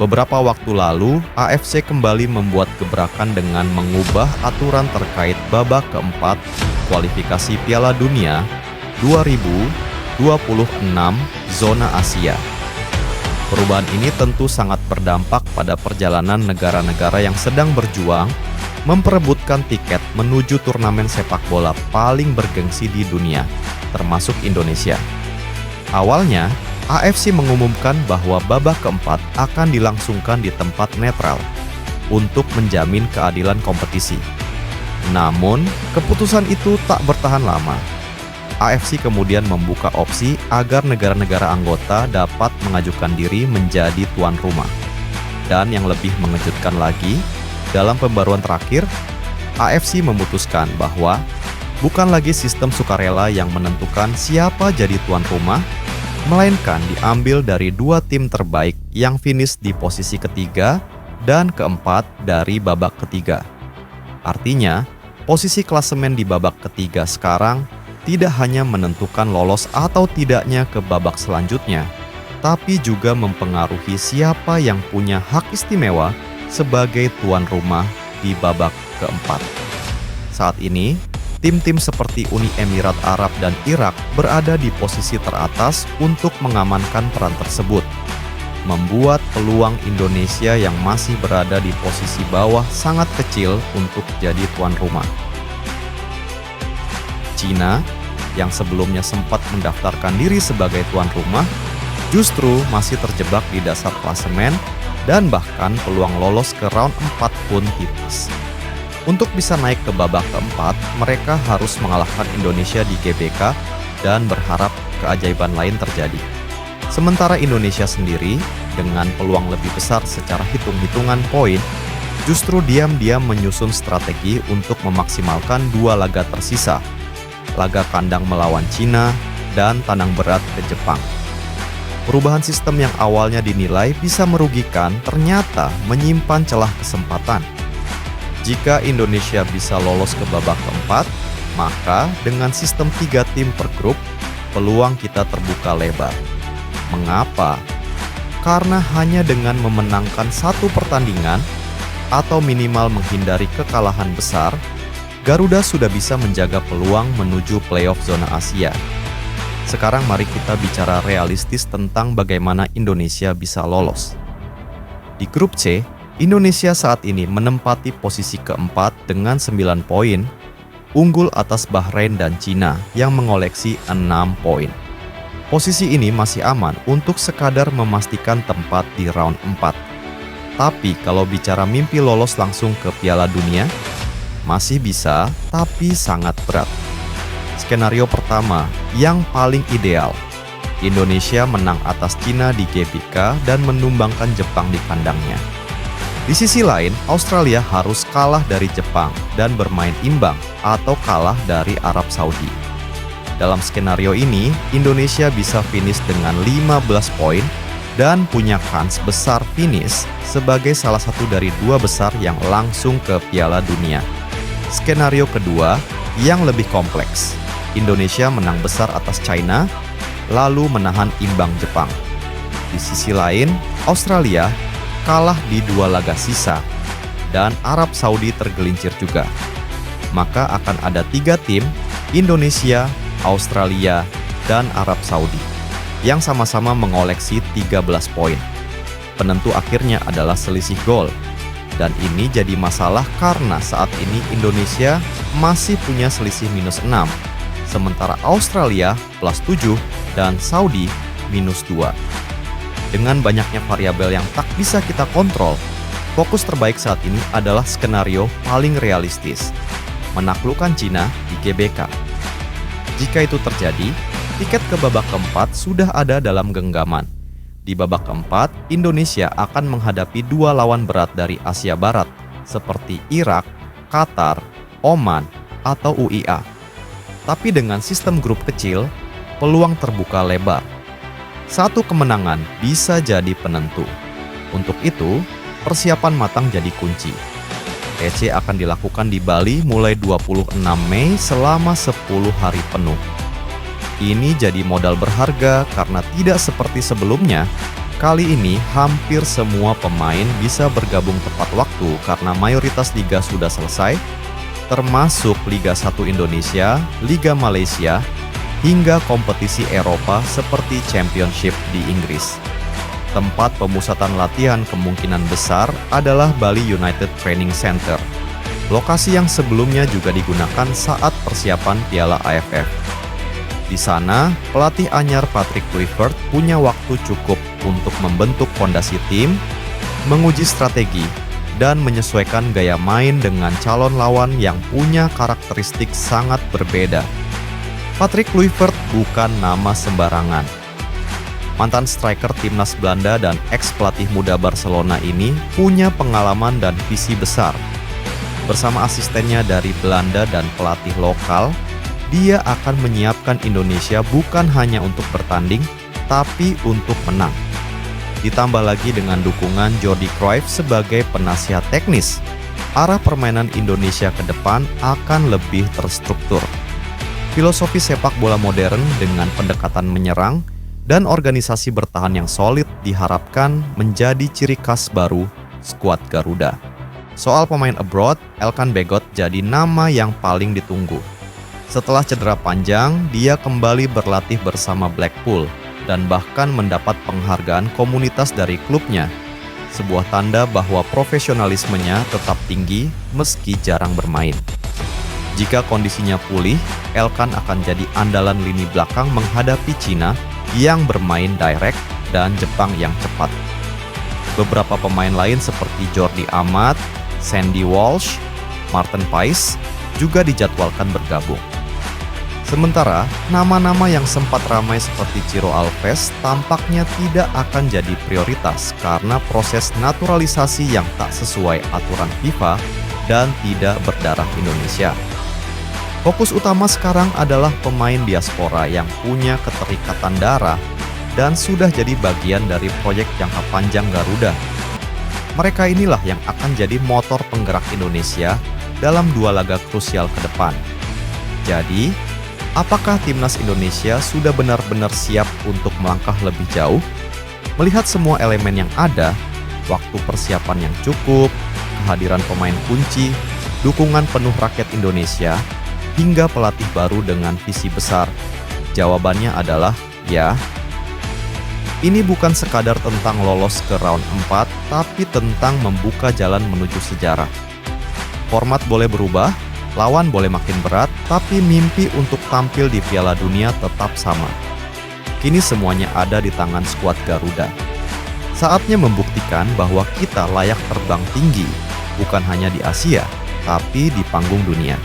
Beberapa waktu lalu, AFC kembali membuat gebrakan dengan mengubah aturan terkait babak keempat kualifikasi Piala Dunia 2026 zona Asia. Perubahan ini tentu sangat berdampak pada perjalanan negara-negara yang sedang berjuang memperebutkan tiket menuju turnamen sepak bola paling bergengsi di dunia, termasuk Indonesia. Awalnya, AFC mengumumkan bahwa babak keempat akan dilangsungkan di tempat netral untuk menjamin keadilan kompetisi. Namun, keputusan itu tak bertahan lama. AFC kemudian membuka opsi agar negara-negara anggota dapat mengajukan diri menjadi tuan rumah. Dan yang lebih mengejutkan lagi, dalam pembaruan terakhir, AFC memutuskan bahwa bukan lagi sistem sukarela yang menentukan siapa jadi tuan rumah, melainkan diambil dari dua tim terbaik yang finish di posisi ketiga dan keempat dari babak ketiga. Artinya, posisi klasemen di babak ketiga sekarang tidak hanya menentukan lolos atau tidaknya ke babak selanjutnya, tapi juga mempengaruhi siapa yang punya hak istimewa sebagai tuan rumah di babak keempat. Saat ini, tim-tim seperti Uni Emirat Arab dan Irak berada di posisi teratas untuk mengamankan peran tersebut, membuat peluang Indonesia yang masih berada di posisi bawah sangat kecil untuk jadi tuan rumah. Cina, yang sebelumnya sempat mendaftarkan diri sebagai tuan rumah, justru masih terjebak di dasar klasemen dan bahkan peluang lolos ke round 4 pun tipis. Untuk bisa naik ke babak keempat, mereka harus mengalahkan Indonesia di GBK dan berharap keajaiban lain terjadi. Sementara Indonesia sendiri, dengan peluang lebih besar secara hitung-hitungan poin, justru diam-diam menyusun strategi untuk memaksimalkan dua laga tersisa, laga kandang melawan Cina dan tandang berat ke Jepang. Perubahan sistem yang awalnya dinilai bisa merugikan ternyata menyimpan celah kesempatan. Jika Indonesia bisa lolos ke babak keempat, maka dengan sistem 3 tim per grup, peluang kita terbuka lebar. Mengapa? Karena hanya dengan memenangkan satu pertandingan atau minimal menghindari kekalahan besar, Garuda sudah bisa menjaga peluang menuju playoff zona Asia. Sekarang mari kita bicara realistis tentang bagaimana Indonesia bisa lolos. Di grup C, Indonesia saat ini menempati posisi keempat dengan 9 poin, unggul atas Bahrain dan Cina yang mengoleksi 6 poin. Posisi ini masih aman untuk sekadar memastikan tempat di round 4. Tapi kalau bicara mimpi lolos langsung ke Piala Dunia, masih bisa, tapi sangat berat. Skenario pertama, yang paling ideal, Indonesia menang atas Cina di GBK dan menumbangkan Jepang di kandangnya. Di sisi lain, Australia harus kalah dari Jepang dan bermain imbang atau kalah dari Arab Saudi. Dalam skenario ini, Indonesia bisa finish dengan 15 poin dan punya kans besar finish sebagai salah satu dari 2 besar yang langsung ke Piala Dunia. Skenario kedua, yang lebih kompleks. Indonesia menang besar atas China, lalu menahan imbang Jepang. Di sisi lain, Australia kalah di 2 laga sisa, dan Arab Saudi tergelincir juga. Maka akan ada 3 tim, Indonesia, Australia, dan Arab Saudi, yang sama-sama mengoleksi 13 poin. Penentu akhirnya adalah selisih gol, dan ini jadi masalah karena saat ini Indonesia masih punya selisih -6, sementara Australia +7 dan Saudi -2. Dengan banyaknya variabel yang tak bisa kita kontrol, fokus terbaik saat ini adalah skenario paling realistis, menaklukkan Cina di GBK. Jika itu terjadi, tiket ke babak keempat sudah ada dalam genggaman. Di babak keempat, Indonesia akan menghadapi 2 lawan berat dari Asia Barat, seperti Irak, Qatar, Oman, atau UIA. Tapi dengan sistem grup kecil, peluang terbuka lebar. Satu kemenangan bisa jadi penentu. Untuk itu, persiapan matang jadi kunci. TC akan dilakukan di Bali mulai 26 Mei selama 10 hari penuh. Ini jadi modal berharga karena tidak seperti sebelumnya, Kali ini hampir semua pemain bisa bergabung tepat waktu karena mayoritas liga sudah selesai, termasuk Liga 1 Indonesia, Liga Malaysia, hingga kompetisi Eropa seperti Championship di Inggris. Tempat pemusatan latihan kemungkinan besar adalah Bali United Training Center, lokasi yang sebelumnya juga digunakan saat persiapan Piala AFF. Di sana, pelatih anyar Patrick Kluivert punya waktu cukup untuk membentuk fondasi tim, menguji strategi, dan menyesuaikan gaya main dengan calon lawan yang punya karakteristik sangat berbeda. Patrick Kluivert bukan nama sembarangan. Mantan striker timnas Belanda dan ex-pelatih muda Barcelona ini punya pengalaman dan visi besar. Bersama asistennya dari Belanda dan pelatih lokal, dia akan menyiapkan Indonesia bukan hanya untuk bertanding, tapi untuk menang. Ditambah lagi dengan dukungan Jordi Cruyff sebagai penasihat teknis, arah permainan Indonesia ke depan akan lebih terstruktur. Filosofi sepak bola modern dengan pendekatan menyerang dan organisasi bertahan yang solid diharapkan menjadi ciri khas baru skuad Garuda. Soal pemain abroad, Elkan Bagot jadi nama yang paling ditunggu. Setelah cedera panjang, dia kembali berlatih bersama Blackpool dan bahkan mendapat penghargaan komunitas dari klubnya. Sebuah tanda bahwa profesionalismenya tetap tinggi meski jarang bermain. Jika kondisinya pulih, Elkan akan jadi andalan lini belakang menghadapi Cina yang bermain direct dan Jepang yang cepat. Beberapa pemain lain seperti Jordi Amat, Sandy Walsh, Martin Pais juga dijadwalkan bergabung. Sementara, nama-nama yang sempat ramai seperti Ciro Alves tampaknya tidak akan jadi prioritas karena proses naturalisasi yang tak sesuai aturan FIFA dan tidak berdarah Indonesia. Fokus utama sekarang adalah pemain diaspora yang punya keterikatan darah dan sudah jadi bagian dari proyek jangka panjang Garuda. Mereka inilah yang akan jadi motor penggerak Indonesia dalam 2 laga krusial ke depan. Jadi, apakah timnas Indonesia sudah benar-benar siap untuk melangkah lebih jauh? Melihat semua elemen yang ada, waktu persiapan yang cukup, kehadiran pemain kunci, dukungan penuh rakyat Indonesia, hingga pelatih baru dengan visi besar, jawabannya adalah ya. Ini bukan sekadar tentang lolos ke round 4, tapi tentang membuka jalan menuju sejarah. Format boleh berubah, lawan boleh makin berat, tapi mimpi untuk tampil di Piala Dunia tetap sama. Kini semuanya ada di tangan skuad Garuda. Saatnya membuktikan bahwa kita layak terbang tinggi, bukan hanya di Asia, tapi di panggung dunia.